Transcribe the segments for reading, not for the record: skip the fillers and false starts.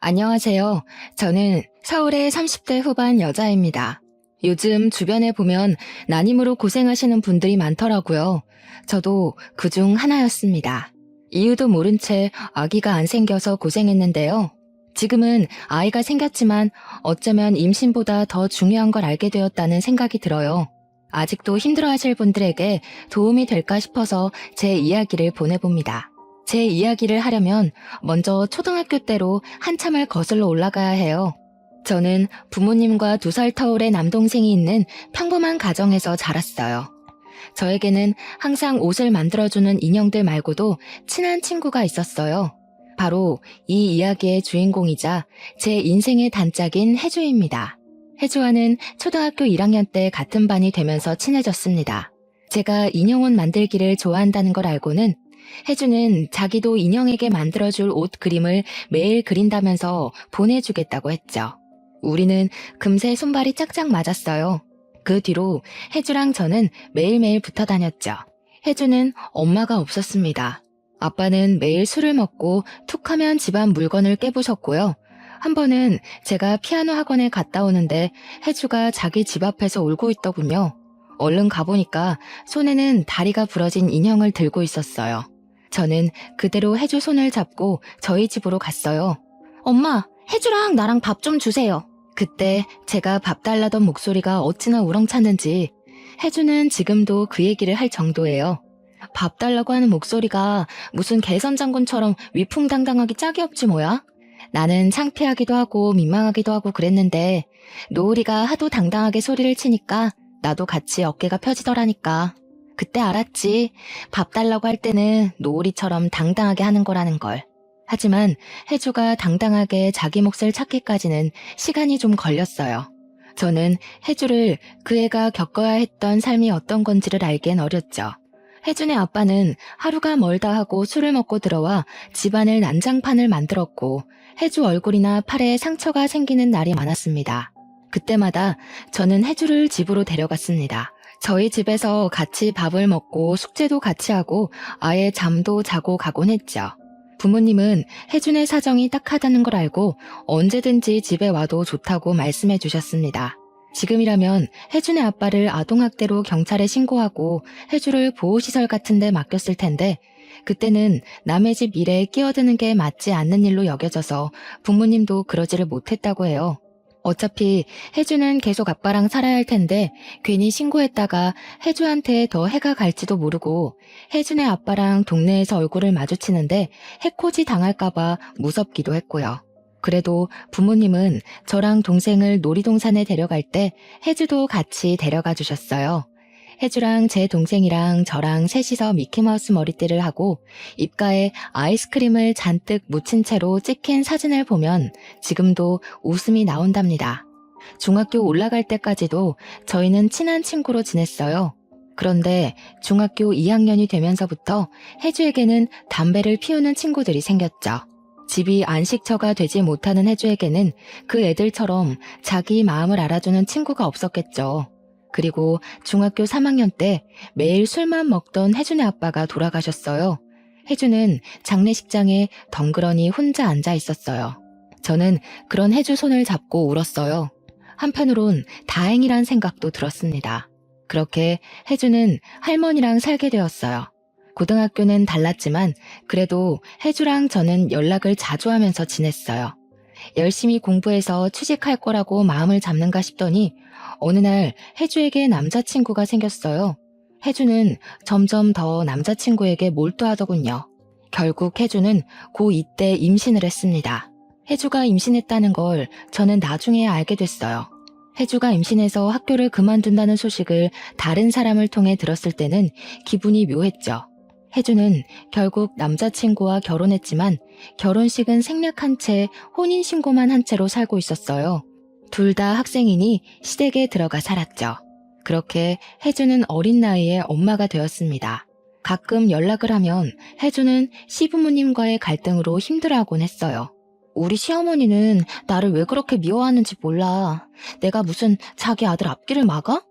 안녕하세요. 저는 서울의 30대 후반 여자입니다. 요즘 주변에 보면 난임으로 고생하시는 분들이 많더라고요. 저도 그중 하나였습니다. 이유도 모른 채 아기가 안 생겨서 고생했는데요. 지금은 아이가 생겼지만 어쩌면 임신보다 더 중요한 걸 알게 되었다는 생각이 들어요. 아직도 힘들어하실 분들에게 도움이 될까 싶어서 제 이야기를 보내봅니다. 제 이야기를 하려면 먼저 초등학교 때로 한참을 거슬러 올라가야 해요. 저는 부모님과 2살 터울의 남동생이 있는 평범한 가정에서 자랐어요. 저에게는 항상 옷을 만들어주는 인형들 말고도 친한 친구가 있었어요. 바로 이 이야기의 주인공이자 제 인생의 단짝인 혜주입니다. 혜주와는 초등학교 1학년 때 같은 반이 되면서 친해졌습니다. 제가 인형옷 만들기를 좋아한다는 걸 알고는 혜주는 자기도 인형에게 만들어줄 옷 그림을 매일 그린다면서 보내주겠다고 했죠. 우리는 금세 손발이 짝짝 맞았어요. 그 뒤로 혜주랑 저는 매일매일 붙어 다녔죠. 혜주는 엄마가 없었습니다. 아빠는 매일 술을 먹고 툭하면 집안 물건을 깨부셨고요. 한 번은 제가 피아노 학원에 갔다 오는데 혜주가 자기 집 앞에서 울고 있더군요. 얼른 가보니까 손에는 다리가 부러진 인형을 들고 있었어요. 저는 그대로 혜주 손을 잡고 저희 집으로 갔어요. 엄마, 혜주랑 나랑 밥 좀 주세요. 그때 제가 밥 달라던 목소리가 어찌나 우렁찼는지 혜주는 지금도 그 얘기를 할 정도예요. 밥 달라고 하는 목소리가 무슨 개선장군처럼 위풍당당하기 짝이 없지 뭐야? 나는 창피하기도 하고 민망하기도 하고 그랬는데 노을이가 하도 당당하게 소리를 치니까 나도 같이 어깨가 펴지더라니까. 그때 알았지. 밥 달라고 할 때는 노을이처럼 당당하게 하는 거라는 걸. 하지만 혜주가 당당하게 자기 몫을 찾기까지는 시간이 좀 걸렸어요. 저는 혜주를 그 애가 겪어야 했던 삶이 어떤 건지를 알기엔 어렸죠. 혜준의 아빠는 하루가 멀다 하고 술을 먹고 들어와 집안을 난장판을 만들었고 혜주 얼굴이나 팔에 상처가 생기는 날이 많았습니다. 그때마다 저는 혜주를 집으로 데려갔습니다. 저희 집에서 같이 밥을 먹고 숙제도 같이 하고 아예 잠도 자고 가곤 했죠. 부모님은 혜준의 사정이 딱하다는 걸 알고 언제든지 집에 와도 좋다고 말씀해 주셨습니다. 지금이라면 혜준의 아빠를 아동학대로 경찰에 신고하고 혜주를 보호시설 같은 데 맡겼을 텐데 그때는 남의 집 일에 끼어드는 게 맞지 않는 일로 여겨져서 부모님도 그러지를 못했다고 해요. 어차피 혜주는 계속 아빠랑 살아야 할 텐데 괜히 신고했다가 혜주한테 더 해가 갈지도 모르고 혜준의 아빠랑 동네에서 얼굴을 마주치는데 해코지 당할까봐 무섭기도 했고요. 그래도 부모님은 저랑 동생을 놀이동산에 데려갈 때 혜주도 같이 데려가 주셨어요. 혜주랑 제 동생이랑 저랑 셋이서 미키마우스 머리띠를 하고 입가에 아이스크림을 잔뜩 묻힌 채로 찍힌 사진을 보면 지금도 웃음이 나온답니다. 중학교 올라갈 때까지도 저희는 친한 친구로 지냈어요. 그런데 중학교 2학년이 되면서부터 혜주에게는 담배를 피우는 친구들이 생겼죠. 집이 안식처가 되지 못하는 혜주에게는 그 애들처럼 자기 마음을 알아주는 친구가 없었겠죠. 그리고 중학교 3학년 때 매일 술만 먹던 혜준의 아빠가 돌아가셨어요. 혜준은 장례식장에 덩그러니 혼자 앉아 있었어요. 저는 그런 혜주 손을 잡고 울었어요. 한편으론 다행이란 생각도 들었습니다. 그렇게 혜주는 할머니랑 살게 되었어요. 고등학교는 달랐지만 그래도 혜주랑 저는 연락을 자주 하면서 지냈어요. 열심히 공부해서 취직할 거라고 마음을 잡는가 싶더니 어느 날 혜주에게 남자친구가 생겼어요. 혜주는 점점 더 남자친구에게 몰두하더군요. 결국 혜주는 고2 때 임신을 했습니다. 혜주가 임신했다는 걸 저는 나중에 알게 됐어요. 혜주가 임신해서 학교를 그만둔다는 소식을 다른 사람을 통해 들었을 때는 기분이 묘했죠. 혜주는 결국 남자친구와 결혼했지만 결혼식은 생략한 채 혼인신고만 한 채로 살고 있었어요. 둘 다 학생이니 시댁에 들어가 살았죠. 그렇게 혜주는 어린 나이에 엄마가 되었습니다. 가끔 연락을 하면 혜주는 시부모님과의 갈등으로 힘들어하곤 했어요. 우리 시어머니는 나를 왜 그렇게 미워하는지 몰라. 내가 무슨 자기 아들 앞길을 막아?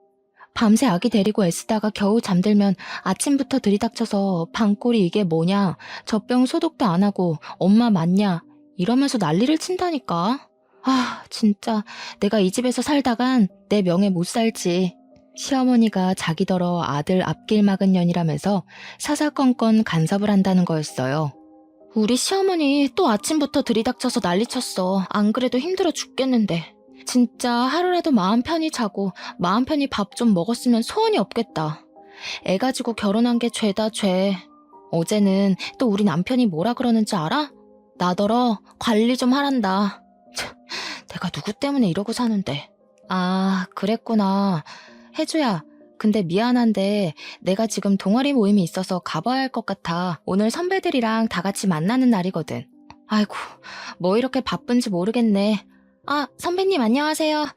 밤새 아기 데리고 애쓰다가 겨우 잠들면 아침부터 들이닥쳐서 방꼬리 이게 뭐냐, 젖병 소독도 안 하고 엄마 맞냐 이러면서 난리를 친다니까. 아, 진짜 내가 이 집에서 살다간 내 명예 못 살지. 시어머니가 자기더러 아들 앞길 막은 년이라면서 사사건건 간섭을 한다는 거였어요. 우리 시어머니 또 아침부터 들이닥쳐서 난리쳤어. 안 그래도 힘들어 죽겠는데. 진짜 하루라도 마음 편히 자고 마음 편히 밥 좀 먹었으면 소원이 없겠다. 애 가지고 결혼한 게 죄다 죄. 어제는 또 우리 남편이 뭐라 그러는지 알아? 나더러 관리 좀 하란다. 참, 내가 누구 때문에 이러고 사는데. 아, 그랬구나. 혜주야, 근데 미안한데 내가 지금 동아리 모임이 있어서 가봐야 할 것 같아. 오늘 선배들이랑 다 같이 만나는 날이거든. 아이고, 뭐 이렇게 바쁜지 모르겠네. 아, 선배님 안녕하세요.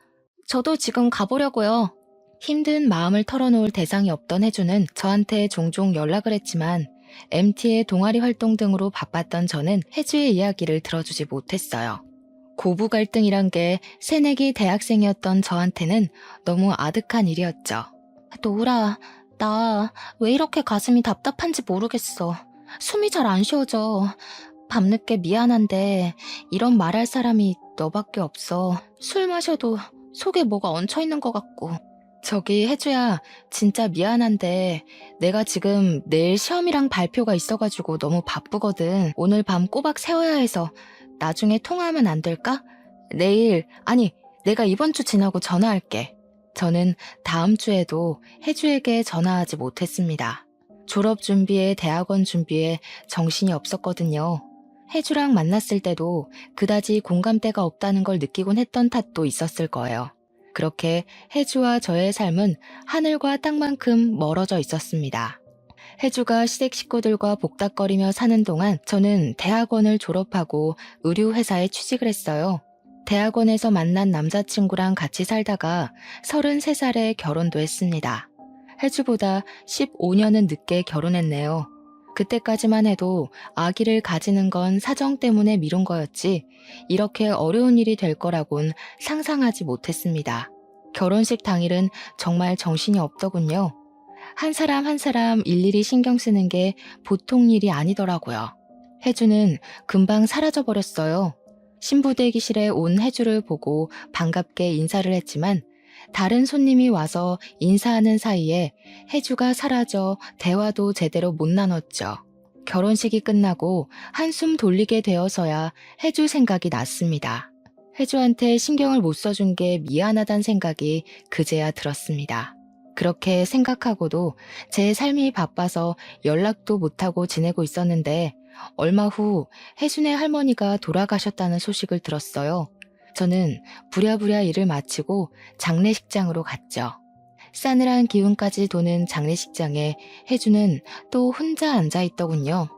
저도 지금 가보려고요. 힘든 마음을 털어놓을 대상이 없던 혜주는 저한테 종종 연락을 했지만 MT의 동아리 활동 등으로 바빴던 저는 혜주의 이야기를 들어주지 못했어요. 고부 갈등이란 게 새내기 대학생이었던 저한테는 너무 아득한 일이었죠. 노우라, 나 왜 이렇게 가슴이 답답한지 모르겠어. 숨이 잘 안 쉬어져. 밤늦게 미안한데 이런 말할 사람이 너밖에 없어. 술 마셔도 속에 뭐가 얹혀있는 것 같고. 저기 혜주야, 진짜 미안한데 내가 지금 내일 시험이랑 발표가 있어가지고 너무 바쁘거든. 오늘 밤 꼬박 세워야 해서 나중에 통화하면 안 될까? 아니 내가 이번 주 지나고 전화할게. 저는 다음 주에도 혜주에게 전화하지 못했습니다. 졸업 준비에 대학원 준비에 정신이 없었거든요. 혜주랑 만났을 때도 그다지 공감대가 없다는 걸 느끼곤 했던 탓도 있었을 거예요. 그렇게 혜주와 저의 삶은 하늘과 땅만큼 멀어져 있었습니다. 혜주가 시댁 식구들과 복닥거리며 사는 동안 저는 대학원을 졸업하고 의류회사에 취직을 했어요. 대학원에서 만난 남자친구랑 같이 살다가 33살에 결혼도 했습니다. 혜주보다 15년은 늦게 결혼했네요. 그때까지만 해도 아기를 가지는 건 사정 때문에 미룬 거였지 이렇게 어려운 일이 될 거라곤 상상하지 못했습니다. 결혼식 당일은 정말 정신이 없더군요. 한 사람 한 사람 일일이 신경 쓰는 게 보통 일이 아니더라고요. 혜주는 금방 사라져버렸어요. 신부 대기실에 온 혜주를 보고 반갑게 인사를 했지만 다른 손님이 와서 인사하는 사이에 혜주가 사라져 대화도 제대로 못 나눴죠. 결혼식이 끝나고 한숨 돌리게 되어서야 혜주 생각이 났습니다. 혜주한테 신경을 못 써준 게 미안하단 생각이 그제야 들었습니다. 그렇게 생각하고도 제 삶이 바빠서 연락도 못하고 지내고 있었는데 얼마 후 혜준의 할머니가 돌아가셨다는 소식을 들었어요. 저는 부랴부랴 일을 마치고 장례식장으로 갔죠. 싸늘한 기운까지 도는 장례식장에 혜주는 또 혼자 앉아있더군요.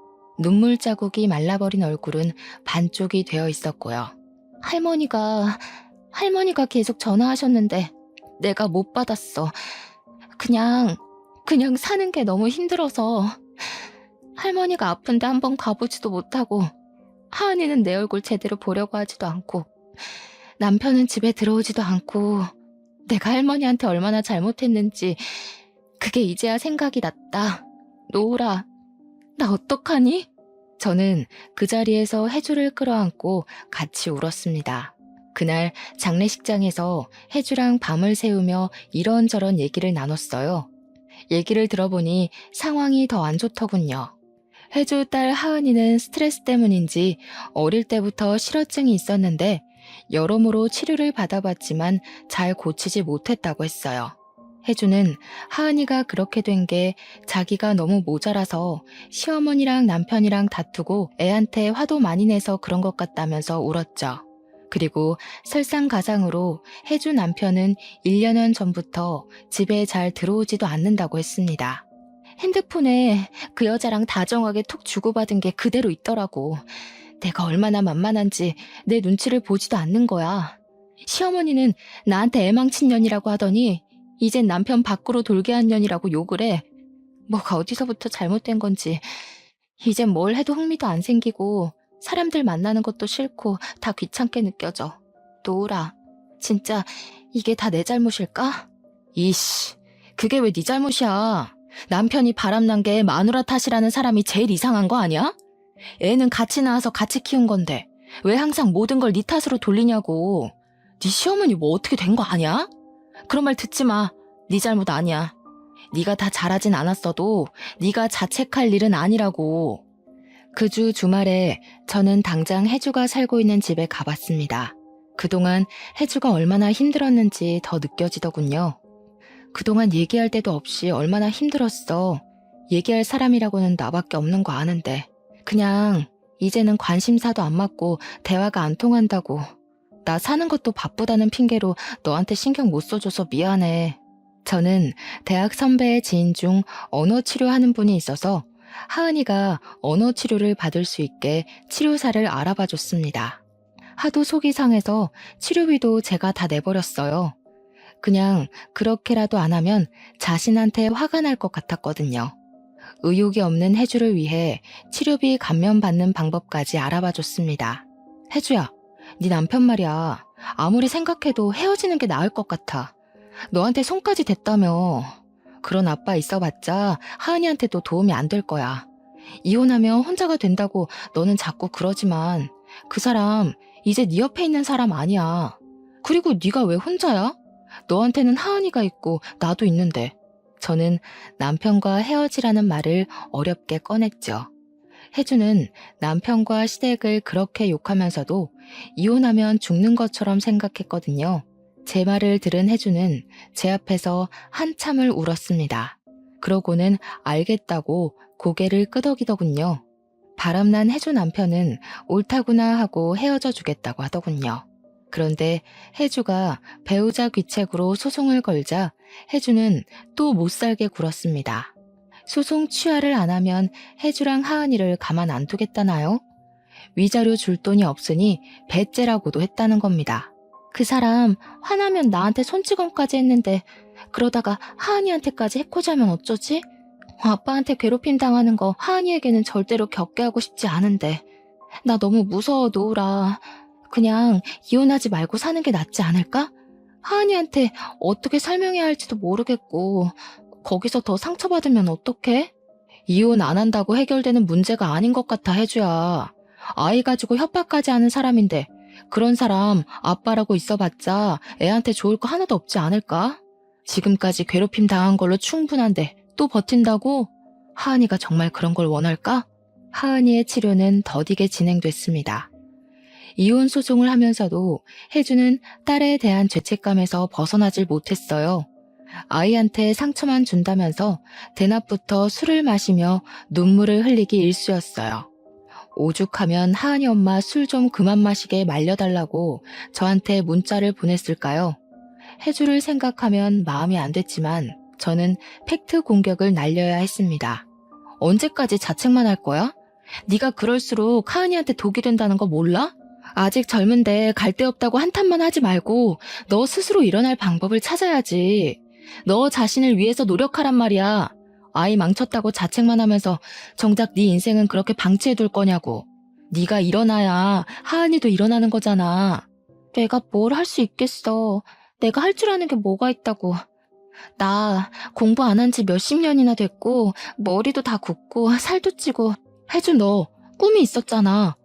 눈물 자국이 말라버린 얼굴은 반쪽이 되어 있었고요. 할머니가 계속 전화하셨는데 내가 못 받았어. 그냥 사는 게 너무 힘들어서 할머니가 아픈데 한번 가보지도 못하고 하은이는 내 얼굴 제대로 보려고 하지도 않고 남편은 집에 들어오지도 않고 내가 할머니한테 얼마나 잘못했는지 그게 이제야 생각이 났다. 노우라, 나 어떡하니? 저는 그 자리에서 혜주를 끌어안고 같이 울었습니다. 그날 장례식장에서 혜주랑 밤을 새우며 이런저런 얘기를 나눴어요. 얘기를 들어보니 상황이 더 안 좋더군요. 혜주 딸 하은이는 스트레스 때문인지 어릴 때부터 실어증이 있었는데 여러모로 치료를 받아봤지만 잘 고치지 못했다고 했어요. 혜주는 하은이가 그렇게 된 게 자기가 너무 모자라서 시어머니랑 남편이랑 다투고 애한테 화도 많이 내서 그런 것 같다면서 울었죠. 그리고 설상가상으로 혜주 남편은 1년 전부터 집에 잘 들어오지도 않는다고 했습니다. 핸드폰에 그 여자랑 다정하게 톡 주고받은 게 그대로 있더라고. 내가 얼마나 만만한지 내 눈치를 보지도 않는 거야. 시어머니는 나한테 애망친 년이라고 하더니 이젠 남편 밖으로 돌게 한 년이라고 욕을 해. 뭐가 어디서부터 잘못된 건지 이젠 뭘 해도 흥미도 안 생기고 사람들 만나는 것도 싫고 다 귀찮게 느껴져. 노우라, 진짜 이게 다 내 잘못일까? 이씨, 그게 왜 네 잘못이야. 남편이 바람난 게 마누라 탓이라는 사람이 제일 이상한 거 아니야? 애는 같이 낳아서 같이 키운 건데 왜 항상 모든 걸 네 탓으로 돌리냐고. 네 시어머니 뭐 어떻게 된 거 아니야? 그런 말 듣지 마. 네 잘못 아니야. 네가 다 잘하진 않았어도 네가 자책할 일은 아니라고. 그 주 주말에 저는 당장 혜주가 살고 있는 집에 가봤습니다. 그동안 혜주가 얼마나 힘들었는지 더 느껴지더군요. 그동안 얘기할 데도 없이 얼마나 힘들었어. 얘기할 사람이라고는 나밖에 없는 거 아는데. 그냥 이제는 관심사도 안 맞고 대화가 안 통한다고. 나 사는 것도 바쁘다는 핑계로 너한테 신경 못 써줘서 미안해. 저는 대학 선배의 지인 중 언어 치료하는 분이 있어서 하은이가 언어 치료를 받을 수 있게 치료사를 알아봐 줬습니다. 하도 속이 상해서 치료비도 제가 다 내버렸어요. 그냥 그렇게라도 안 하면 자신한테 화가 날 것 같았거든요. 의욕이 없는 혜주를 위해 치료비 감면받는 방법까지 알아봐 줬습니다. 혜주야, 네 남편 말이야. 아무리 생각해도 헤어지는 게 나을 것 같아. 너한테 손까지 댔다며. 그런 아빠 있어봤자 하은이한테도 도움이 안 될 거야. 이혼하면 혼자가 된다고 너는 자꾸 그러지만 그 사람 이제 네 옆에 있는 사람 아니야. 그리고 네가 왜 혼자야? 너한테는 하은이가 있고 나도 있는데. 저는 남편과 헤어지라는 말을 어렵게 꺼냈죠. 혜주는 남편과 시댁을 그렇게 욕하면서도 이혼하면 죽는 것처럼 생각했거든요. 제 말을 들은 혜주는 제 앞에서 한참을 울었습니다. 그러고는 알겠다고 고개를 끄덕이더군요. 바람난 혜주 남편은 옳다구나 하고 헤어져 주겠다고 하더군요. 그런데 혜주가 배우자 귀책으로 소송을 걸자 혜주는 또 못살게 굴었습니다. 소송 취하를 안 하면 혜주랑 하은이를 가만 안 두겠다나요? 위자료 줄 돈이 없으니 배째라고도 했다는 겁니다. 그 사람 화나면 나한테 손찌검까지 했는데 그러다가 하은이한테까지 해코지하면 어쩌지? 아빠한테 괴롭힘 당하는 거 하은이에게는 절대로 겪게 하고 싶지 않은데. 나 너무 무서워, 노우라. 그냥 이혼하지 말고 사는 게 낫지 않을까? 하은이한테 어떻게 설명해야 할지도 모르겠고 거기서 더 상처받으면 어떡해? 이혼 안 한다고 해결되는 문제가 아닌 것 같아, 혜주야. 아이 가지고 협박까지 하는 사람인데 그런 사람 아빠라고 있어봤자 애한테 좋을 거 하나도 없지 않을까? 지금까지 괴롭힘 당한 걸로 충분한데 또 버틴다고? 하은이가 정말 그런 걸 원할까? 하은이의 치료는 더디게 진행됐습니다. 이혼 소송을 하면서도 혜주는 딸에 대한 죄책감에서 벗어나질 못했어요. 아이한테 상처만 준다면서 대낮부터 술을 마시며 눈물을 흘리기 일쑤였어요. 오죽하면 하은이 엄마 술 좀 그만 마시게 말려달라고 저한테 문자를 보냈을까요? 혜주를 생각하면 마음이 안 됐지만 저는 팩트 공격을 날려야 했습니다. 언제까지 자책만 할 거야? 네가 그럴수록 하은이한테 독이 된다는 거 몰라? 아직 젊은데 갈 데 없다고 한탄만 하지 말고 너 스스로 일어날 방법을 찾아야지. 너 자신을 위해서 노력하란 말이야. 아이 망쳤다고 자책만 하면서 정작 네 인생은 그렇게 방치해둘 거냐고. 네가 일어나야 하은이도 일어나는 거잖아. 내가 뭘 할 수 있겠어. 내가 할 줄 아는 게 뭐가 있다고. 나 공부 안 한 지 몇십 년이나 됐고 머리도 다 굳고 살도 찌고. 혜주, 너 꿈이 있었잖아.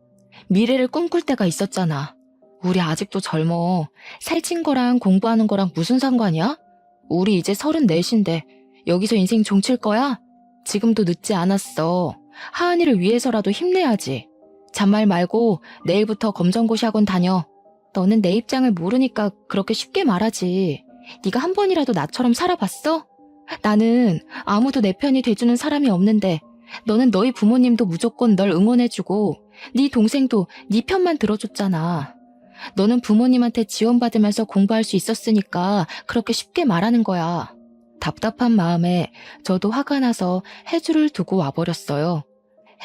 미래를 꿈꿀 때가 있었잖아. 우리 아직도 젊어. 살찐 거랑 공부하는 거랑 무슨 상관이야? 우리 이제 34인데 여기서 인생 종칠 거야? 지금도 늦지 않았어. 하은이를 위해서라도 힘내야지. 잔말 말고 내일부터 검정고시 학원 다녀. 너는 내 입장을 모르니까 그렇게 쉽게 말하지. 네가 한 번이라도 나처럼 살아봤어? 나는 아무도 내 편이 돼주는 사람이 없는데 너는 너희 부모님도 무조건 널 응원해주고 네 동생도 네 편만 들어줬잖아. 너는 부모님한테 지원받으면서 공부할 수 있었으니까 그렇게 쉽게 말하는 거야. 답답한 마음에 저도 화가 나서 혜주를 두고 와버렸어요.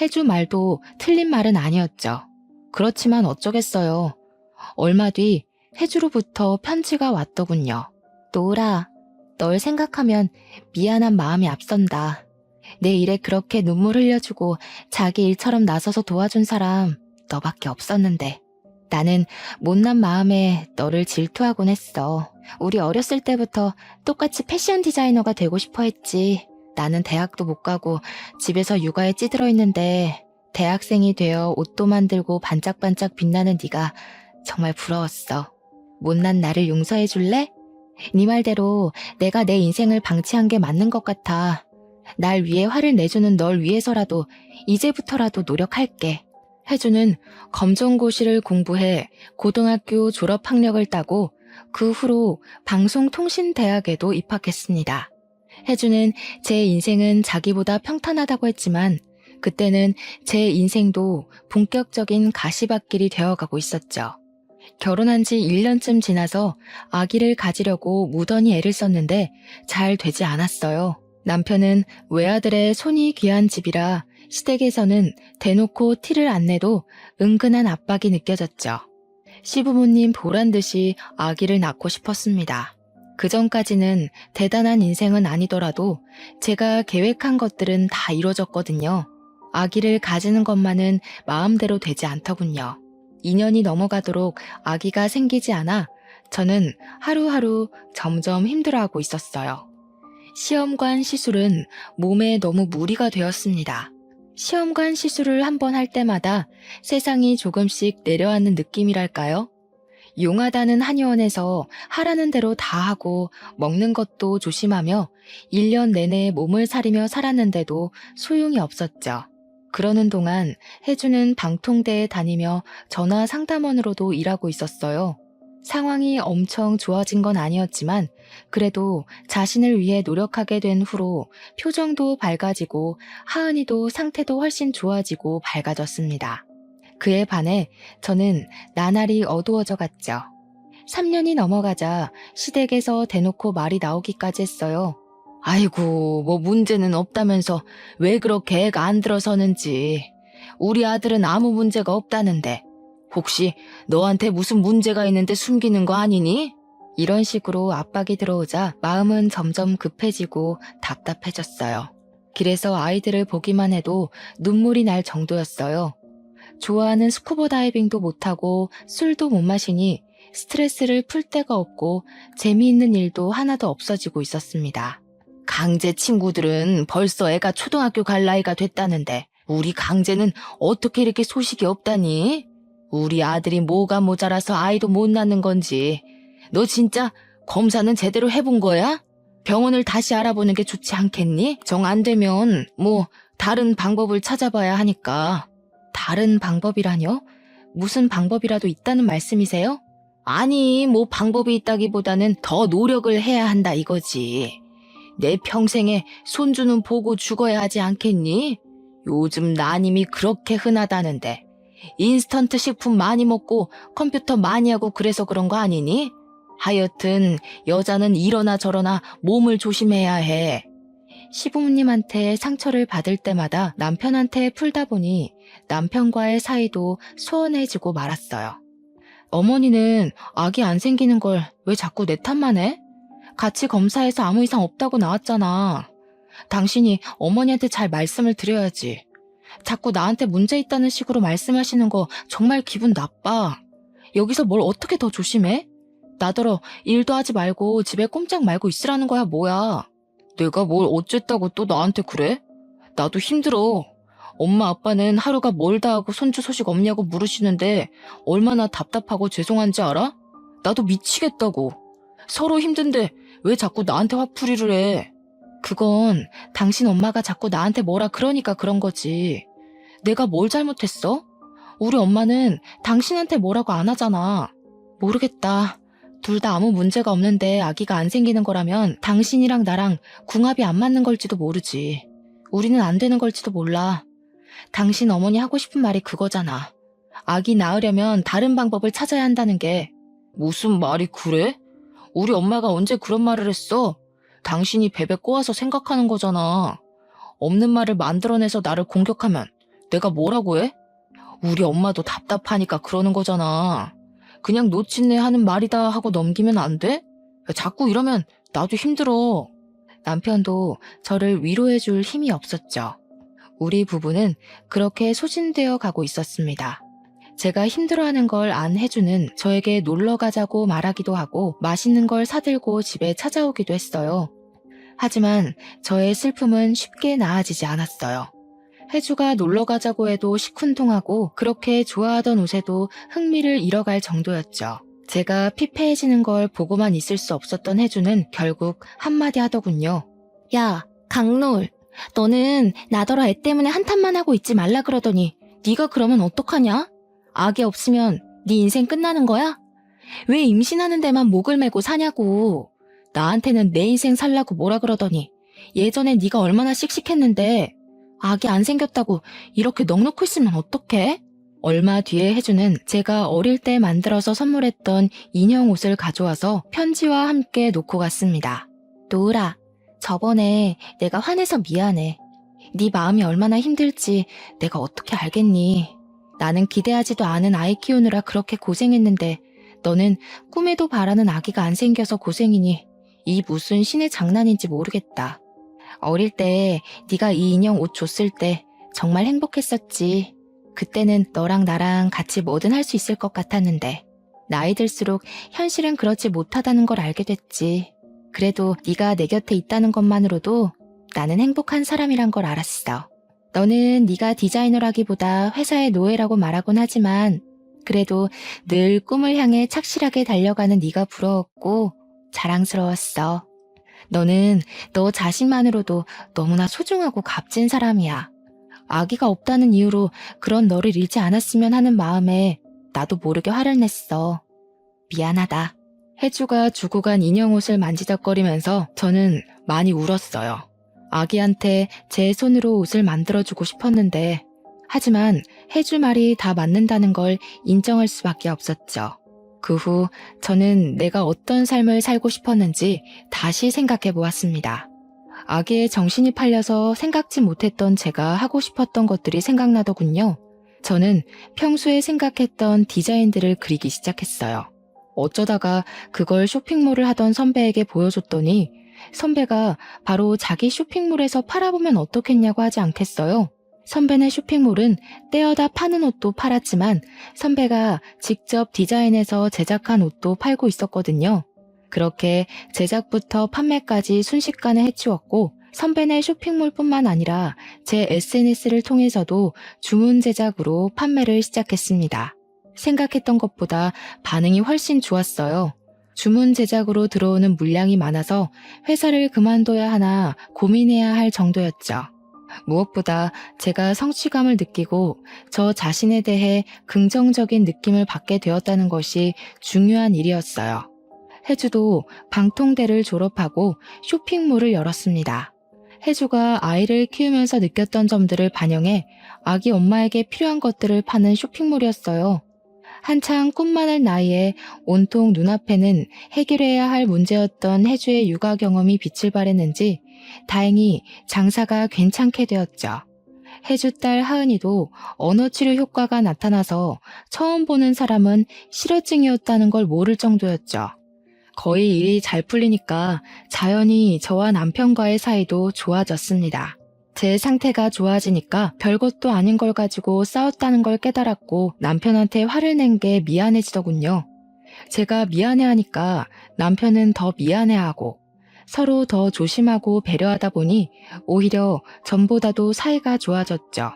혜주 말도 틀린 말은 아니었죠. 그렇지만 어쩌겠어요. 얼마 뒤 혜주로부터 편지가 왔더군요. 노라, 널 생각하면 미안한 마음이 앞선다. 내 일에 그렇게 눈물 흘려주고 자기 일처럼 나서서 도와준 사람 너밖에 없었는데 나는 못난 마음에 너를 질투하곤 했어. 우리 어렸을 때부터 똑같이 패션 디자이너가 되고 싶어 했지. 나는 대학도 못 가고 집에서 육아에 찌들어 있는데 대학생이 되어 옷도 만들고 반짝반짝 빛나는 네가 정말 부러웠어. 못난 나를 용서해 줄래? 네 말대로 내가 내 인생을 방치한 게 맞는 것 같아. 날 위해 화를 내주는 널 위해서라도 이제부터라도 노력할게. 혜주는 검정고시를 공부해 고등학교 졸업학력을 따고 그 후로 방송통신대학에도 입학했습니다. 혜주는 제 인생은 자기보다 평탄하다고 했지만 그때는 제 인생도 본격적인 가시밭길이 되어가고 있었죠. 결혼한 지 1년쯤 지나서 아기를 가지려고 무던히 애를 썼는데 잘 되지 않았어요. 남편은 외아들의 손이 귀한 집이라 시댁에서는 대놓고 티를 안 내도 은근한 압박이 느껴졌죠. 시부모님 보란 듯이 아기를 낳고 싶었습니다. 그 전까지는 대단한 인생은 아니더라도 제가 계획한 것들은 다 이루어졌거든요. 아기를 가지는 것만은 마음대로 되지 않더군요. 2년이 넘어가도록 아기가 생기지 않아 저는 하루하루 점점 힘들어하고 있었어요. 시험관 시술은 몸에 너무 무리가 되었습니다. 시험관 시술을 한 번 할 때마다 세상이 조금씩 내려앉는 느낌이랄까요? 용하다는 한의원에서 하라는 대로 다 하고 먹는 것도 조심하며 1년 내내 몸을 사리며 살았는데도 소용이 없었죠. 그러는 동안 혜주는 방통대에 다니며 전화 상담원으로도 일하고 있었어요. 상황이 엄청 좋아진 건 아니었지만 그래도 자신을 위해 노력하게 된 후로 표정도 밝아지고 하은이도 상태도 훨씬 좋아지고 밝아졌습니다. 그에 반해 저는 나날이 어두워져 갔죠. 3년이 넘어가자 시댁에서 대놓고 말이 나오기까지 했어요. 아이고, 뭐 문제는 없다면서 왜 그렇게 애가 안 들어서는지. 우리 아들은 아무 문제가 없다는데 혹시 너한테 무슨 문제가 있는데 숨기는 거 아니니? 이런 식으로 압박이 들어오자 마음은 점점 급해지고 답답해졌어요. 길에서 아이들을 보기만 해도 눈물이 날 정도였어요. 좋아하는 스쿠버 다이빙도 못하고 술도 못 마시니 스트레스를 풀 데가 없고 재미있는 일도 하나도 없어지고 있었습니다. 강제 친구들은 벌써 애가 초등학교 갈 나이가 됐다는데 우리 강제는 어떻게 이렇게 소식이 없다니? 우리 아들이 뭐가 모자라서 아이도 못 낳는 건지. 너 진짜 검사는 제대로 해본 거야? 병원을 다시 알아보는 게 좋지 않겠니? 정 안 되면 뭐 다른 방법을 찾아봐야 하니까. 다른 방법이라뇨? 무슨 방법이라도 있다는 말씀이세요? 아니, 뭐 방법이 있다기보다는 더 노력을 해야 한다 이거지. 내 평생에 손주는 보고 죽어야 하지 않겠니? 요즘 난임이 그렇게 흔하다는데 인스턴트 식품 많이 먹고 컴퓨터 많이 하고 그래서 그런 거 아니니? 하여튼 여자는 이러나 저러나 몸을 조심해야 해. 시부모님한테 상처를 받을 때마다 남편한테 풀다 보니 남편과의 사이도 소원해지고 말았어요. 어머니는 아기 안 생기는 걸 왜 자꾸 내 탓만 해? 같이 검사해서 아무 이상 없다고 나왔잖아. 당신이 어머니한테 잘 말씀을 드려야지. 자꾸 나한테 문제 있다는 식으로 말씀하시는 거 정말 기분 나빠. 여기서 뭘 어떻게 더 조심해? 나더러 일도 하지 말고 집에 꼼짝 말고 있으라는 거야 뭐야. 내가 뭘 어쨌다고 또 나한테 그래? 나도 힘들어. 엄마 아빠는 하루가 멀다 하고 손주 소식 없냐고 물으시는데 얼마나 답답하고 죄송한지 알아? 나도 미치겠다고. 서로 힘든데 왜 자꾸 나한테 화풀이를 해? 그건 당신 엄마가 자꾸 나한테 뭐라 그러니까 그런 거지. 내가 뭘 잘못했어? 우리 엄마는 당신한테 뭐라고 안 하잖아. 모르겠다. 둘 다 아무 문제가 없는데 아기가 안 생기는 거라면 당신이랑 나랑 궁합이 안 맞는 걸지도 모르지. 우리는 안 되는 걸지도 몰라. 당신 어머니 하고 싶은 말이 그거잖아. 아기 낳으려면 다른 방법을 찾아야 한다는 게. 무슨 말이 그래? 우리 엄마가 언제 그런 말을 했어? 당신이 베베 꼬아서 생각하는 거잖아. 없는 말을 만들어내서 나를 공격하면 내가 뭐라고 해? 우리 엄마도 답답하니까 그러는 거잖아. 그냥 놓친네 하는 말이다 하고 넘기면 안 돼? 자꾸 이러면 나도 힘들어. 남편도 저를 위로해줄 힘이 없었죠. 우리 부부는 그렇게 소진되어 가고 있었습니다. 제가 힘들어하는 걸 안 해주는 저에게 놀러 가자고 말하기도 하고 맛있는 걸 사들고 집에 찾아오기도 했어요. 하지만 저의 슬픔은 쉽게 나아지지 않았어요. 혜주가 놀러 가자고 해도 시큰둥하고 그렇게 좋아하던 옷에도 흥미를 잃어갈 정도였죠. 제가 피폐해지는 걸 보고만 있을 수 없었던 혜주는 결국 한마디 하더군요. 야, 강노을. 너는 나더러 애 때문에 한탄만 하고 있지 말라 그러더니 네가 그러면 어떡하냐? 아기 없으면 네 인생 끝나는 거야? 왜 임신하는 데만 목을 메고 사냐고. 나한테는 내 인생 살라고 뭐라 그러더니 예전에 네가 얼마나 씩씩했는데 아기 안 생겼다고 이렇게 넋놓고 있으면 어떡해? 얼마 뒤에 혜주는 제가 어릴 때 만들어서 선물했던 인형 옷을 가져와서 편지와 함께 놓고 갔습니다. 노을아, 저번에 내가 화내서 미안해. 네 마음이 얼마나 힘들지 내가 어떻게 알겠니? 나는 기대하지도 않은 아이 키우느라 그렇게 고생했는데 너는 꿈에도 바라는 아기가 안 생겨서 고생이니 이 무슨 신의 장난인지 모르겠다. 어릴 때 네가 이 인형 옷 줬을 때 정말 행복했었지. 그때는 너랑 나랑 같이 뭐든 할 수 있을 것 같았는데 나이 들수록 현실은 그렇지 못하다는 걸 알게 됐지. 그래도 네가 내 곁에 있다는 것만으로도 나는 행복한 사람이란 걸 알았어. 너는 네가 디자이너라기보다 회사의 노예라고 말하곤 하지만 그래도 늘 꿈을 향해 착실하게 달려가는 네가 부러웠고 자랑스러웠어. 너는 너 자신만으로도 너무나 소중하고 값진 사람이야. 아기가 없다는 이유로 그런 너를 잃지 않았으면 하는 마음에 나도 모르게 화를 냈어. 미안하다. 혜주가 주고 간 인형 옷을 만지작거리면서 저는 많이 울었어요. 아기한테 제 손으로 옷을 만들어주고 싶었는데 하지만 혜주 말이 다 맞는다는 걸 인정할 수밖에 없었죠. 그 후 저는 내가 어떤 삶을 살고 싶었는지 다시 생각해 보았습니다. 아기의 정신이 팔려서 생각지 못했던 제가 하고 싶었던 것들이 생각나더군요. 저는 평소에 생각했던 디자인들을 그리기 시작했어요. 어쩌다가 그걸 쇼핑몰을 하던 선배에게 보여줬더니 선배가 바로 자기 쇼핑몰에서 팔아보면 어떻겠냐고 하지 않겠어요? 선배네 쇼핑몰은 떼어다 파는 옷도 팔았지만 선배가 직접 디자인해서 제작한 옷도 팔고 있었거든요. 그렇게 제작부터 판매까지 순식간에 해치웠고 선배네 쇼핑몰뿐만 아니라 제 SNS를 통해서도 주문 제작으로 판매를 시작했습니다. 생각했던 것보다 반응이 훨씬 좋았어요. 주문 제작으로 들어오는 물량이 많아서 회사를 그만둬야 하나 고민해야 할 정도였죠. 무엇보다 제가 성취감을 느끼고 저 자신에 대해 긍정적인 느낌을 받게 되었다는 것이 중요한 일이었어요. 혜주도 방통대를 졸업하고 쇼핑몰을 열었습니다. 혜주가 아이를 키우면서 느꼈던 점들을 반영해 아기 엄마에게 필요한 것들을 파는 쇼핑몰이었어요. 한창 꿈 많을 나이에 온통 눈앞에는 해결해야 할 문제였던 혜주의 육아 경험이 빛을 발했는지 다행히 장사가 괜찮게 되었죠. 혜주 딸 하은이도 언어치료 효과가 나타나서 처음 보는 사람은 실어증이었다는 걸 모를 정도였죠. 거의 일이 잘 풀리니까 자연히 저와 남편과의 사이도 좋아졌습니다. 제 상태가 좋아지니까 별것도 아닌 걸 가지고 싸웠다는 걸 깨달았고 남편한테 화를 낸 게 미안해지더군요. 제가 미안해하니까 남편은 더 미안해하고 서로 더 조심하고 배려하다 보니 오히려 전보다도 사이가 좋아졌죠.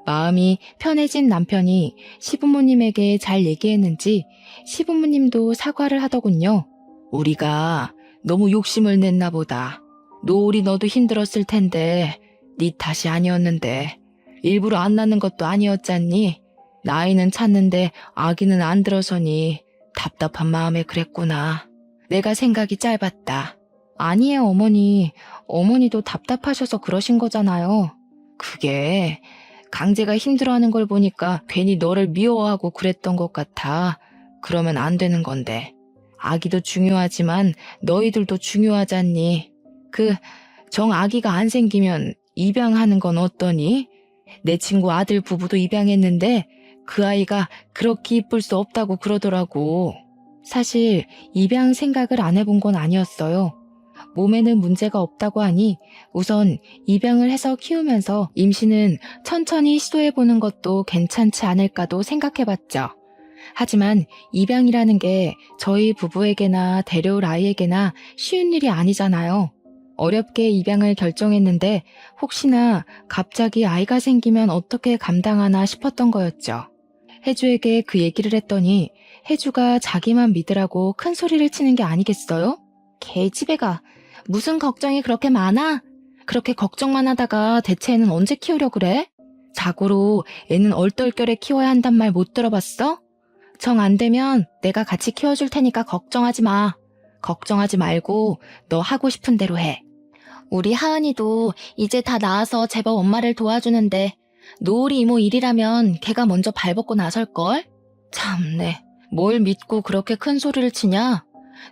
마음이 편해진 남편이 시부모님에게 잘 얘기했는지 시부모님도 사과를 하더군요. 우리가 너무 욕심을 냈나 보다. 노을이 너도 힘들었을 텐데 네 탓이 아니었는데 일부러 안 낳는 것도 아니었잖니. 나이는 찼는데 아기는 안 들어서니 답답한 마음에 그랬구나. 내가 생각이 짧았다. 아니에요, 어머니. 어머니도 답답하셔서 그러신 거잖아요. 그게 강제가 힘들어하는 걸 보니까 괜히 너를 미워하고 그랬던 것 같아. 그러면 안 되는 건데. 아기도 중요하지만 너희들도 중요하잖니. 정 아기가 안 생기면 입양하는 건 어떠니? 내 친구 아들 부부도 입양했는데 그 아이가 그렇게 이쁠 수 없다고 그러더라고. 사실 입양 생각을 안 해본 건 아니었어요. 몸에는 문제가 없다고 하니 우선 입양을 해서 키우면서 임신은 천천히 시도해보는 것도 괜찮지 않을까도 생각해봤죠. 하지만 입양이라는 게 저희 부부에게나 데려올 아이에게나 쉬운 일이 아니잖아요. 어렵게 입양을 결정했는데 혹시나 갑자기 아이가 생기면 어떻게 감당하나 싶었던 거였죠. 혜주에게 그 얘기를 했더니 혜주가 자기만 믿으라고 큰 소리를 치는 게 아니겠어요? 개집애가 무슨 걱정이 그렇게 많아? 그렇게 걱정만 하다가 대체 애는 언제 키우려 그래? 자고로 애는 얼떨결에 키워야 한단 말 못 들어봤어? 정 안 되면 내가 같이 키워줄 테니까 걱정하지 마. 걱정하지 말고 너 하고 싶은 대로 해. 우리 하은이도 이제 다 나아서 제법 엄마를 도와주는데 노을이 이모 일이라면 걔가 먼저 발벗고 나설걸? 참네. 뭘 믿고 그렇게 큰 소리를 치냐?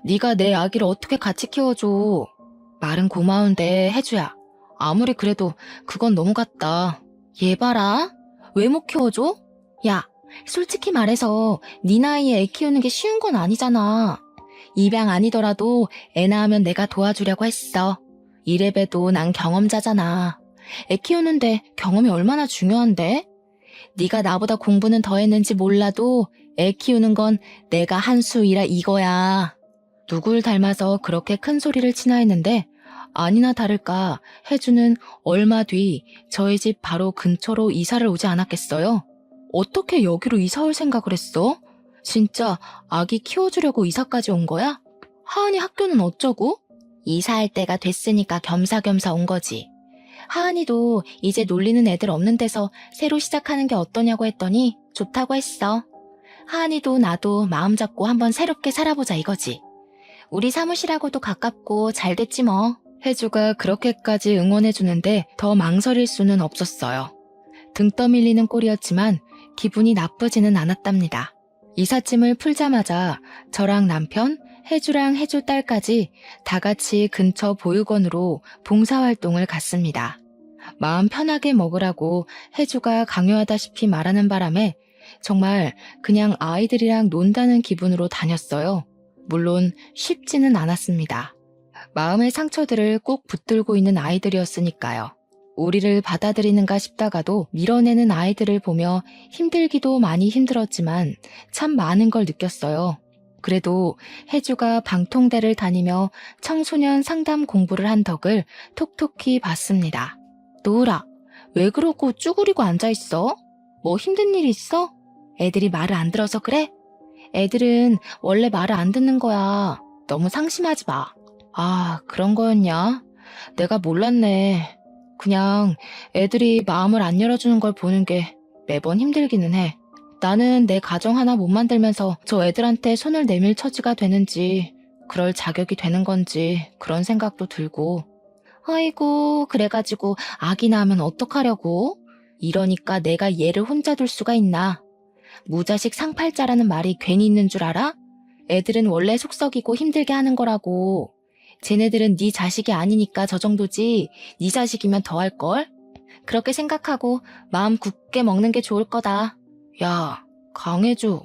네가 내 아기를 어떻게 같이 키워줘. 말은 고마운데 혜주야. 아무리 그래도 그건 너무 같다. 얘 봐라. 왜 못 키워줘? 야, 솔직히 말해서 네 나이에 애 키우는 게 쉬운 건 아니잖아. 입양 아니더라도 애 낳으면 내가 도와주려고 했어. 이래봬도 난 경험자잖아. 애 키우는데 경험이 얼마나 중요한데? 네가 나보다 공부는 더 했는지 몰라도 애 키우는 건 내가 한 수이라 이거야. 누굴 닮아서 그렇게 큰 소리를 치나 했는데 아니나 다를까 혜주는 얼마 뒤 저희 집 바로 근처로 이사를 오지 않았겠어요? 어떻게 여기로 이사 올 생각을 했어? 진짜 아기 키워주려고 이사까지 온 거야? 하은이 학교는 어쩌고? 이사할 때가 됐으니까 겸사겸사 온 거지. 하은이도 이제 놀리는 애들 없는 데서 새로 시작하는 게 어떠냐고 했더니 좋다고 했어. 하은이도 나도 마음 잡고 한번 새롭게 살아보자 이거지. 우리 사무실하고도 가깝고 잘 됐지 뭐. 혜주가 그렇게까지 응원해주는데 더 망설일 수는 없었어요. 등 떠밀리는 꼴이었지만 기분이 나쁘지는 않았답니다. 이삿짐을 풀자마자 저랑 남편, 혜주랑 혜주 딸까지 다 같이 근처 보육원으로 봉사활동을 갔습니다. 마음 편하게 먹으라고 혜주가 강요하다시피 말하는 바람에 정말 그냥 아이들이랑 논다는 기분으로 다녔어요. 물론 쉽지는 않았습니다. 마음의 상처들을 꼭 붙들고 있는 아이들이었으니까요. 우리를 받아들이는가 싶다가도 밀어내는 아이들을 보며 힘들기도 많이 힘들었지만 참 많은 걸 느꼈어요. 그래도 혜주가 방통대를 다니며 청소년 상담 공부를 한 덕을 톡톡히 봤습니다. 노을아, 왜 그러고 쭈그리고 앉아있어? 뭐 힘든 일 있어? 애들이 말을 안 들어서 그래? 애들은 원래 말을 안 듣는 거야. 너무 상심하지 마. 아, 그런 거였냐? 내가 몰랐네. 그냥 애들이 마음을 안 열어주는 걸 보는 게 매번 힘들기는 해. 나는 내 가정 하나 못 만들면서 저 애들한테 손을 내밀 처지가 되는지, 그럴 자격이 되는 건지 그런 생각도 들고. 아이고, 그래가지고 아기 낳으면 어떡하려고? 이러니까 내가 얘를 혼자 둘 수가 있나? 무자식 상팔자라는 말이 괜히 있는 줄 알아? 애들은 원래 속썩이고 힘들게 하는 거라고. 쟤네들은 네 자식이 아니니까 저 정도지 네 자식이면 더 할걸? 그렇게 생각하고 마음 굳게 먹는 게 좋을 거다. 야, 강혜주,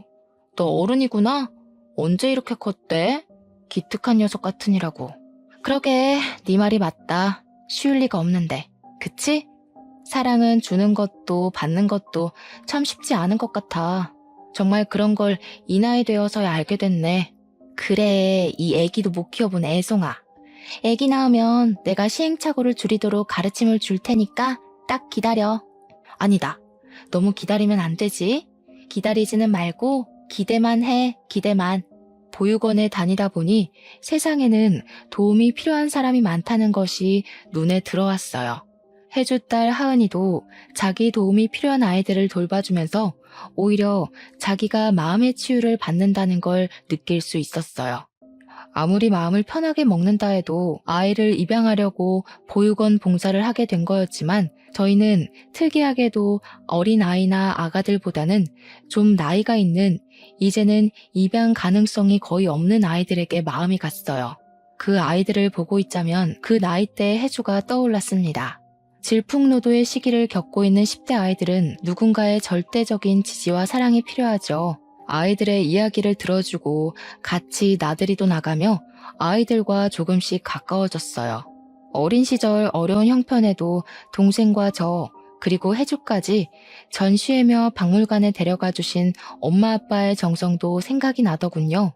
너 어른이구나? 언제 이렇게 컸대? 기특한 녀석 같으니라고. 그러게, 네 말이 맞다. 쉬울 리가 없는데. 그치? 사랑은 주는 것도 받는 것도 참 쉽지 않은 것 같아. 정말 그런 걸 이 나이 되어서야 알게 됐네. 그래, 이 애기도 못 키워본 애송아. 애기 낳으면 내가 시행착오를 줄이도록 가르침을 줄 테니까 딱 기다려. 아니다. 너무 기다리면 안 되지. 기다리지는 말고 기대만 해, 기대만. 보육원에 다니다 보니 세상에는 도움이 필요한 사람이 많다는 것이 눈에 들어왔어요. 혜주 딸 하은이도 자기 도움이 필요한 아이들을 돌봐주면서 오히려 자기가 마음의 치유를 받는다는 걸 느낄 수 있었어요. 아무리 마음을 편하게 먹는다 해도 아이를 입양하려고 보육원 봉사를 하게 된 거였지만 저희는 특이하게도 어린 아이나 아가들보다는 좀 나이가 있는 이제는 입양 가능성이 거의 없는 아이들에게 마음이 갔어요. 그 아이들을 보고 있자면 그 나이대의 혜주가 떠올랐습니다. 질풍노도의 시기를 겪고 있는 10대 아이들은 누군가의 절대적인 지지와 사랑이 필요하죠. 아이들의 이야기를 들어주고 같이 나들이도 나가며 아이들과 조금씩 가까워졌어요. 어린 시절 어려운 형편에도 동생과 저 그리고 혜주까지 전시회며 박물관에 데려가 주신 엄마 아빠의 정성도 생각이 나더군요.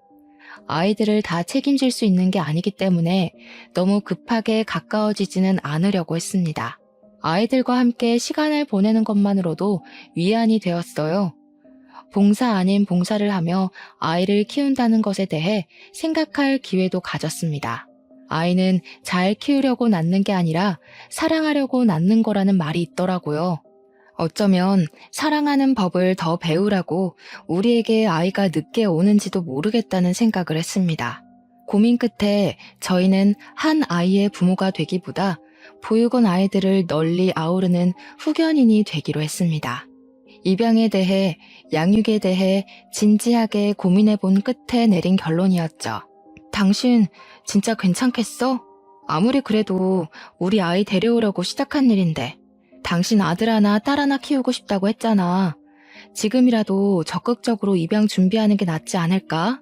아이들을 다 책임질 수 있는 게 아니기 때문에 너무 급하게 가까워지지는 않으려고 했습니다. 아이들과 함께 시간을 보내는 것만으로도 위안이 되었어요. 봉사 아닌 봉사를 하며 아이를 키운다는 것에 대해 생각할 기회도 가졌습니다. 아이는 잘 키우려고 낳는 게 아니라 사랑하려고 낳는 거라는 말이 있더라고요. 어쩌면 사랑하는 법을 더 배우라고 우리에게 아이가 늦게 오는지도 모르겠다는 생각을 했습니다. 고민 끝에 저희는 한 아이의 부모가 되기보다 보육원 아이들을 널리 아우르는 후견인이 되기로 했습니다. 입양에 대해, 양육에 대해 진지하게 고민해 본 끝에 내린 결론이었죠. 당신 진짜 괜찮겠어? 아무리 그래도 우리 아이 데려오려고 시작한 일인데. 당신 아들 하나 딸 하나 키우고 싶다고 했잖아. 지금이라도 적극적으로 입양 준비하는 게 낫지 않을까?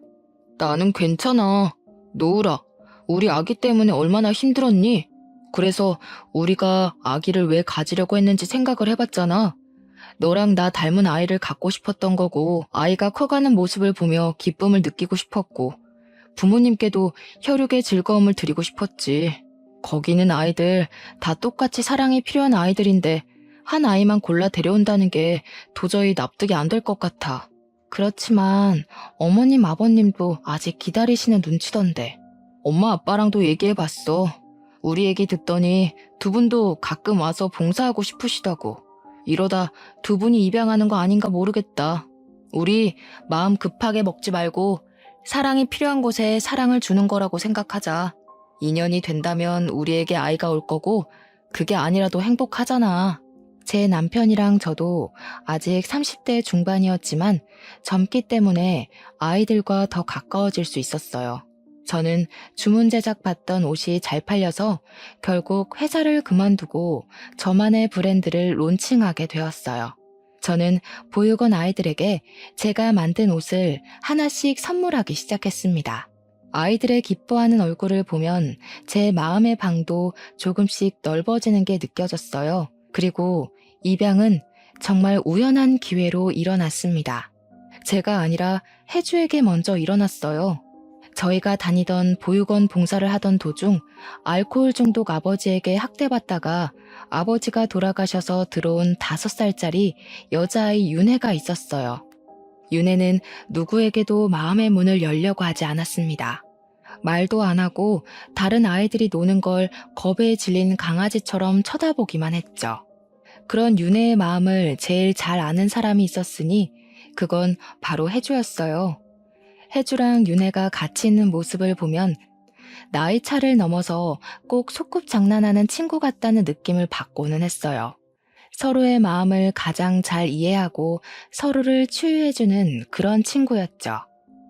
나는 괜찮아. 노우라, 우리 아기 때문에 얼마나 힘들었니? 그래서 우리가 아기를 왜 가지려고 했는지 생각을 해봤잖아. 너랑 나 닮은 아이를 갖고 싶었던 거고, 아이가 커가는 모습을 보며 기쁨을 느끼고 싶었고, 부모님께도 혈육의 즐거움을 드리고 싶었지. 거기는 아이들 다 똑같이 사랑이 필요한 아이들인데 한 아이만 골라 데려온다는 게 도저히 납득이 안 될 것 같아. 그렇지만 어머님 아버님도 아직 기다리시는 눈치던데. 엄마 아빠랑도 얘기해봤어. 우리 얘기 듣더니 두 분도 가끔 와서 봉사하고 싶으시다고. 이러다 두 분이 입양하는 거 아닌가 모르겠다. 우리 마음 급하게 먹지 말고 사랑이 필요한 곳에 사랑을 주는 거라고 생각하자. 2년이 된다면 우리에게 아이가 올 거고 그게 아니라도 행복하잖아. 제 남편이랑 저도 아직 30대 중반이었지만 젊기 때문에 아이들과 더 가까워질 수 있었어요. 저는 주문 제작 받던 옷이 잘 팔려서 결국 회사를 그만두고 저만의 브랜드를 론칭하게 되었어요. 저는 보육원 아이들에게 제가 만든 옷을 하나씩 선물하기 시작했습니다. 아이들의 기뻐하는 얼굴을 보면 제 마음의 방도 조금씩 넓어지는 게 느껴졌어요. 그리고 입양은 정말 우연한 기회로 일어났습니다. 제가 아니라 혜주에게 먼저 일어났어요. 저희가 다니던 보육원 봉사를 하던 도중 알코올 중독 아버지에게 학대받다가 아버지가 돌아가셔서 들어온 5살짜리 여자아이 윤혜가 있었어요. 윤혜는 누구에게도 마음의 문을 열려고 하지 않았습니다. 말도 안 하고 다른 아이들이 노는 걸 겁에 질린 강아지처럼 쳐다보기만 했죠. 그런 윤혜의 마음을 제일 잘 아는 사람이 있었으니 그건 바로 혜주였어요. 혜주랑 윤혜가 같이 있는 모습을 보면 나이 차를 넘어서 꼭 소꿉장난하는 친구 같다는 느낌을 받고는 했어요. 서로의 마음을 가장 잘 이해하고 서로를 치유해주는 그런 친구였죠.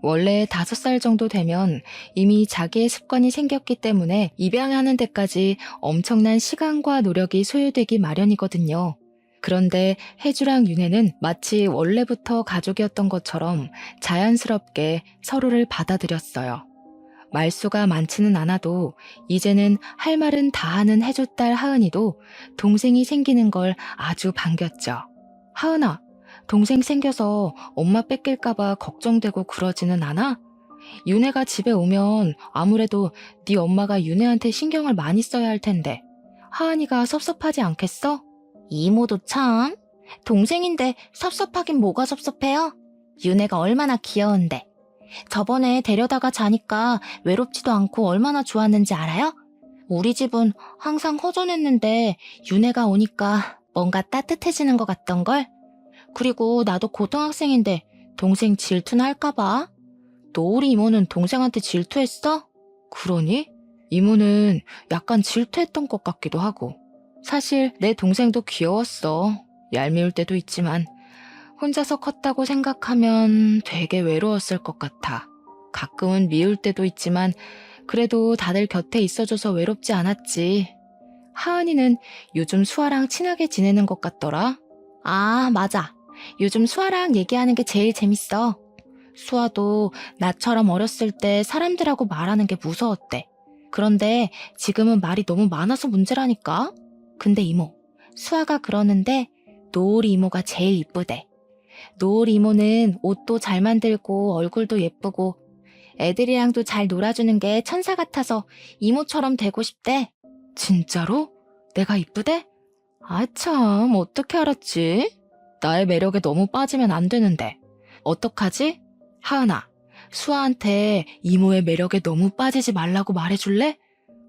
원래 5살 정도 되면 이미 자기의 습관이 생겼기 때문에 입양하는 데까지 엄청난 시간과 노력이 소요되기 마련이거든요. 그런데 혜주랑 윤혜는 마치 원래부터 가족이었던 것처럼 자연스럽게 서로를 받아들였어요. 말수가 많지는 않아도 이제는 할 말은 다 하는 혜주 딸 하은이도 동생이 생기는 걸 아주 반겼죠. 하은아, 동생 생겨서 엄마 뺏길까봐 걱정되고 그러지는 않아? 윤혜가 집에 오면 아무래도 네 엄마가 윤혜한테 신경을 많이 써야 할 텐데 하은이가 섭섭하지 않겠어? 이모도 참. 동생인데 섭섭하긴 뭐가 섭섭해요? 윤혜가 얼마나 귀여운데. 저번에 데려다가 자니까 외롭지도 않고 얼마나 좋았는지 알아요? 우리 집은 항상 허전했는데 윤혜가 오니까 뭔가 따뜻해지는 것 같던걸? 그리고 나도 고등학생인데 동생 질투나 할까봐? 노을이 이모는 동생한테 질투했어? 그러니? 이모는 약간 질투했던 것 같기도 하고. 사실 내 동생도 귀여웠어. 얄미울 때도 있지만 혼자서 컸다고 생각하면 되게 외로웠을 것 같아. 가끔은 미울 때도 있지만 그래도 다들 곁에 있어줘서 외롭지 않았지. 하은이는 요즘 수아랑 친하게 지내는 것 같더라. 아, 맞아. 요즘 수아랑 얘기하는 게 제일 재밌어. 수아도 나처럼 어렸을 때 사람들하고 말하는 게 무서웠대. 그런데 지금은 말이 너무 많아서 문제라니까. 근데 이모, 수아가 그러는데 노을이 이모가 제일 이쁘대. 노을 이모는 옷도 잘 만들고 얼굴도 예쁘고 애들이랑도 잘 놀아주는 게 천사 같아서 이모처럼 되고 싶대. 진짜로? 내가 이쁘대? 아, 참, 어떻게 알았지? 나의 매력에 너무 빠지면 안 되는데. 어떡하지? 하은아, 수아한테 이모의 매력에 너무 빠지지 말라고 말해줄래?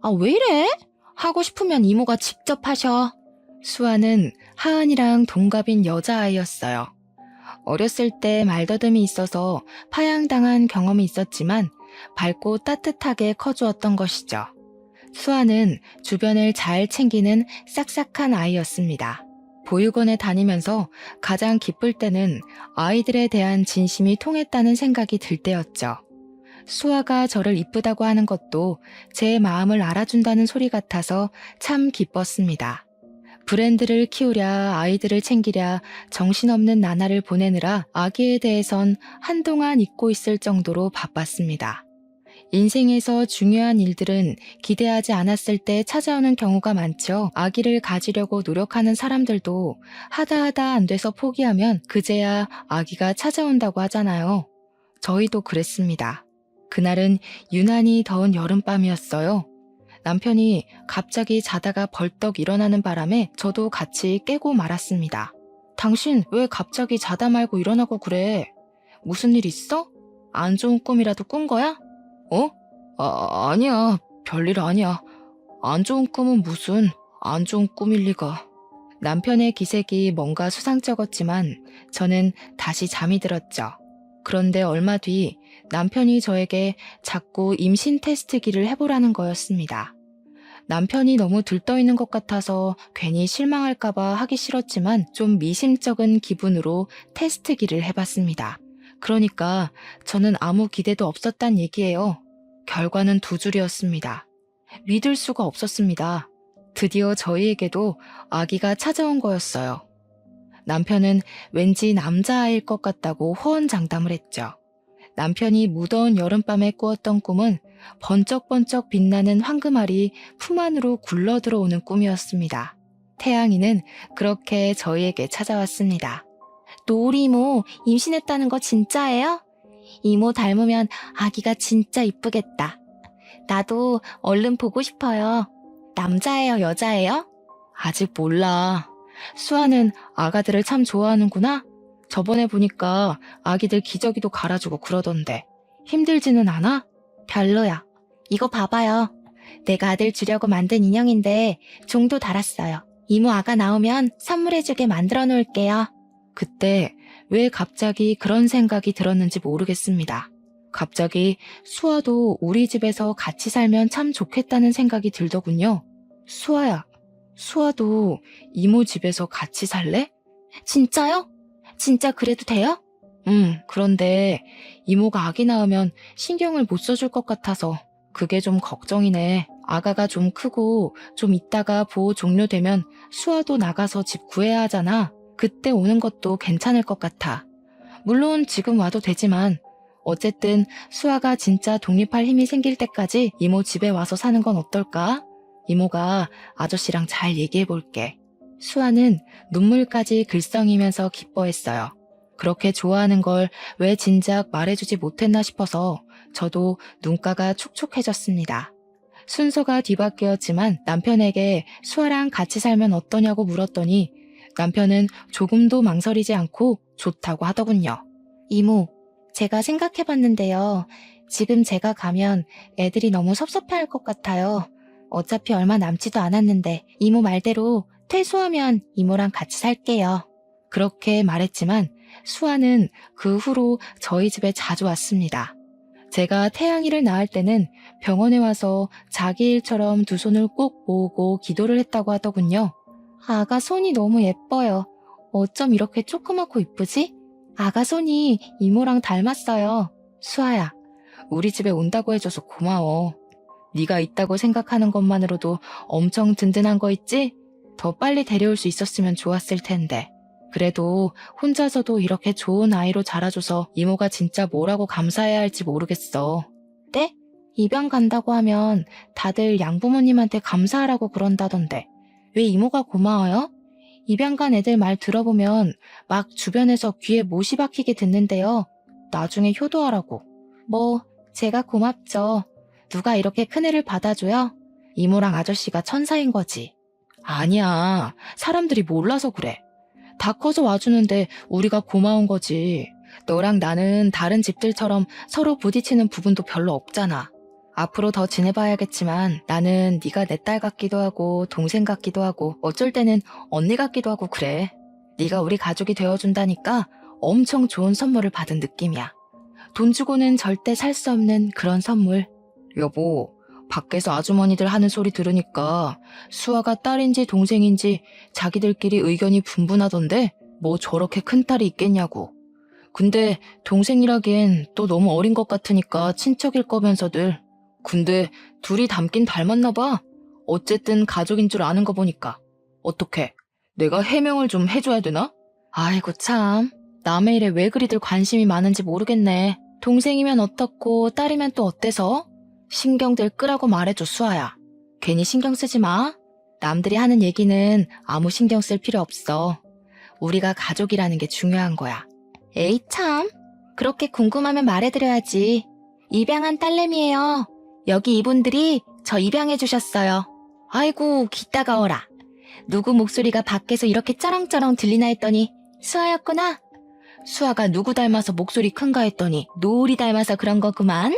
아, 왜 이래? 하고 싶으면 이모가 직접 하셔. 수아는 하은이랑 동갑인 여자아이였어요. 어렸을 때 말더듬이 있어서 파양당한 경험이 있었지만 밝고 따뜻하게 커주었던 것이죠. 수아는 주변을 잘 챙기는 싹싹한 아이였습니다. 보육원에 다니면서 가장 기쁠 때는 아이들에 대한 진심이 통했다는 생각이 들 때였죠. 수아가 저를 이쁘다고 하는 것도 제 마음을 알아준다는 소리 같아서 참 기뻤습니다. 브랜드를 키우랴 아이들을 챙기랴 정신없는 나날을 보내느라 아기에 대해선 한동안 잊고 있을 정도로 바빴습니다. 인생에서 중요한 일들은 기대하지 않았을 때 찾아오는 경우가 많죠. 아기를 가지려고 노력하는 사람들도 하다 안 돼서 포기하면 그제야 아기가 찾아온다고 하잖아요. 저희도 그랬습니다. 그날은 유난히 더운 여름밤이었어요. 남편이 갑자기 자다가 벌떡 일어나는 바람에 저도 같이 깨고 말았습니다. 당신 왜 갑자기 자다 말고 일어나고 그래? 무슨 일 있어? 안 좋은 꿈이라도 꾼 거야? 어? 아니야. 별일 아니야. 안 좋은 꿈은 무슨 안 좋은 꿈일 리가. 남편의 기색이 뭔가 수상쩍었지만 저는 다시 잠이 들었죠. 그런데 얼마 뒤 남편이 저에게 자꾸 임신 테스트기를 해보라는 거였습니다. 남편이 너무 들떠있는 것 같아서 괜히 실망할까봐 하기 싫었지만 좀 미심쩍은 기분으로 테스트기를 해봤습니다. 그러니까 저는 아무 기대도 없었단 얘기예요. 결과는 두 줄이었습니다. 믿을 수가 없었습니다. 드디어 저희에게도 아기가 찾아온 거였어요. 남편은 왠지 남자아이일 것 같다고 호언장담을 했죠. 남편이 무더운 여름밤에 꾸었던 꿈은 번쩍번쩍 빛나는 황금알이 품 안으로 굴러 들어오는 꿈이었습니다. 태양이는 그렇게 저희에게 찾아왔습니다. 노을이 이모 임신했다는 거 진짜예요? 이모 닮으면 아기가 진짜 이쁘겠다. 나도 얼른 보고 싶어요. 남자예요, 여자예요? 아직 몰라. 수아는 아가들을 참 좋아하는구나? 저번에 보니까 아기들 기저귀도 갈아주고 그러던데. 힘들지는 않아? 별로야. 이거 봐봐요. 내가 아들 주려고 만든 인형인데 종도 달았어요. 이모 아가 나오면 선물해주게 만들어 놓을게요. 그때 왜 갑자기 그런 생각이 들었는지 모르겠습니다. 갑자기 수아도 우리 집에서 같이 살면 참 좋겠다는 생각이 들더군요. 수아야, 수아도 이모 집에서 같이 살래? 진짜요? 진짜 그래도 돼요? 그런데 이모가 아기 낳으면 신경을 못 써줄 것 같아서 그게 좀 걱정이네. 아가가 좀 크고 좀 있다가 보호 종료되면 수아도 나가서 집 구해야 하잖아. 그때 오는 것도 괜찮을 것 같아. 물론 지금 와도 되지만 어쨌든 수아가 진짜 독립할 힘이 생길 때까지 이모 집에 와서 사는 건 어떨까? 이모가 아저씨랑 잘 얘기해 볼게. 수아는 눈물까지 글썽이면서 기뻐했어요. 그렇게 좋아하는 걸 왜 진작 말해주지 못했나 싶어서 저도 눈가가 촉촉해졌습니다. 순서가 뒤바뀌었지만 남편에게 수아랑 같이 살면 어떠냐고 물었더니 남편은 조금도 망설이지 않고 좋다고 하더군요. 이모, 제가 생각해봤는데요. 지금 제가 가면 애들이 너무 섭섭해할 것 같아요. 어차피 얼마 남지도 않았는데 이모 말대로 퇴소하면 이모랑 같이 살게요. 그렇게 말했지만 수아는 그 후로 저희 집에 자주 왔습니다. 제가 태양이를 낳을 때는 병원에 와서 자기 일처럼 두 손을 꼭 모으고 기도를 했다고 하더군요. 아가 손이 너무 예뻐요. 어쩜 이렇게 조그맣고 이쁘지? 아가 손이 이모랑 닮았어요. 수아야, 우리 집에 온다고 해줘서 고마워. 네가 있다고 생각하는 것만으로도 엄청 든든한 거 있지? 더 빨리 데려올 수 있었으면 좋았을 텐데. 그래도 혼자서도 이렇게 좋은 아이로 자라줘서 이모가 진짜 뭐라고 감사해야 할지 모르겠어. 네? 입양 간다고 하면 다들 양부모님한테 감사하라고 그런다던데. 왜 이모가 고마워요? 입양 간 애들 말 들어보면 막 주변에서 귀에 못이 박히게 듣는데요. 나중에 효도하라고. 뭐 제가 고맙죠. 누가 이렇게 큰애를 받아줘요? 이모랑 아저씨가 천사인 거지. 아니야. 사람들이 몰라서 그래. 다 커서 와주는데 우리가 고마운 거지. 너랑 나는 다른 집들처럼 서로 부딪히는 부분도 별로 없잖아. 앞으로 더 지내봐야겠지만 나는 네가 내 딸 같기도 하고 동생 같기도 하고 어쩔 때는 언니 같기도 하고 그래. 네가 우리 가족이 되어준다니까 엄청 좋은 선물을 받은 느낌이야. 돈 주고는 절대 살 수 없는 그런 선물. 여보, 밖에서 아주머니들 하는 소리 들으니까 수아가 딸인지 동생인지 자기들끼리 의견이 분분하던데 뭐 저렇게 큰 딸이 있겠냐고. 근데 동생이라기엔 또 너무 어린 것 같으니까 친척일 거면서들. 근데 둘이 닮긴 닮았나 봐. 어쨌든 가족인 줄 아는 거 보니까. 어떡해? 내가 해명을 좀 해줘야 되나? 아이고 참. 남의 일에 왜 그리들 관심이 많은지 모르겠네. 동생이면 어떻고 딸이면 또 어때서? 신경들 끄라고 말해줘 수아야. 괜히 신경 쓰지 마. 남들이 하는 얘기는 아무 신경 쓸 필요 없어. 우리가 가족이라는 게 중요한 거야. 에이 참. 그렇게 궁금하면 말해드려야지. 입양한 딸내미예요. 여기 이분들이 저 입양해 주셨어요. 아이고 귀 따가워라. 누구 목소리가 밖에서 이렇게 쩌렁쩌렁 들리나 했더니 수아였구나. 수아가 누구 닮아서 목소리 큰가 했더니 노을이 닮아서 그런 거구만.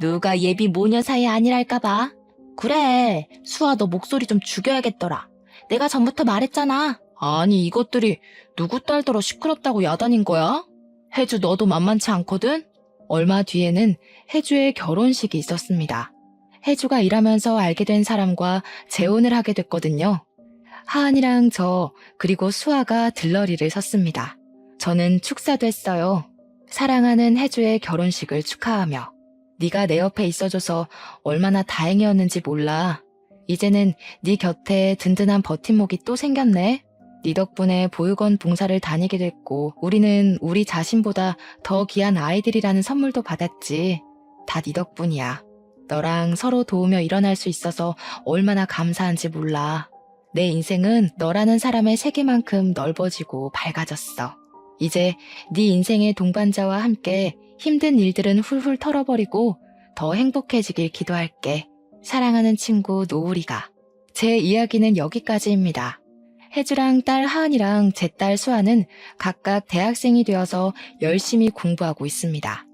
누가 예비 모녀 사이 아니랄까봐. 그래, 수아 너 목소리 좀 죽여야겠더라. 내가 전부터 말했잖아. 아니 이것들이 누구 딸더러 시끄럽다고 야단인 거야? 혜주 너도 만만치 않거든? 얼마 뒤에는 혜주의 결혼식이 있었습니다. 혜주가 일하면서 알게 된 사람과 재혼을 하게 됐거든요. 하은이랑 저 그리고 수아가 들러리를 섰습니다. 저는 축사도 했어요. 사랑하는 혜주의 결혼식을 축하하며. 네가 내 옆에 있어줘서 얼마나 다행이었는지 몰라. 이제는 네 곁에 든든한 버팀목이 또 생겼네. 네 덕분에 보육원 봉사를 다니게 됐고 우리는 우리 자신보다 더 귀한 아이들이라는 선물도 받았지. 다 네 덕분이야. 너랑 서로 도우며 일어날 수 있어서 얼마나 감사한지 몰라. 내 인생은 너라는 사람의 세계만큼 넓어지고 밝아졌어. 이제 네 인생의 동반자와 함께 힘든 일들은 훌훌 털어버리고 더 행복해지길 기도할게. 사랑하는 친구 노우리가. 제 이야기는 여기까지입니다. 혜주랑 딸 하은이랑 제 딸 수아는 각각 대학생이 되어서 열심히 공부하고 있습니다.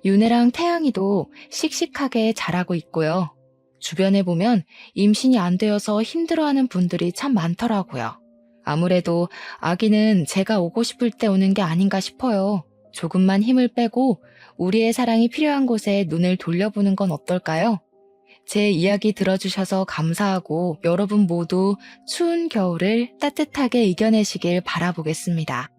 윤혜랑 태양이도 씩씩하게 자라고 있고요. 주변에 보면 임신이 안 되어서 힘들어하는 분들이 참 많더라고요. 아무래도 아기는 제가 오고 싶을 때 오는 게 아닌가 싶어요. 조금만 힘을 빼고 우리의 사랑이 필요한 곳에 눈을 돌려보는 건 어떨까요? 제 이야기 들어주셔서 감사하고 여러분 모두 추운 겨울을 따뜻하게 이겨내시길 바라보겠습니다.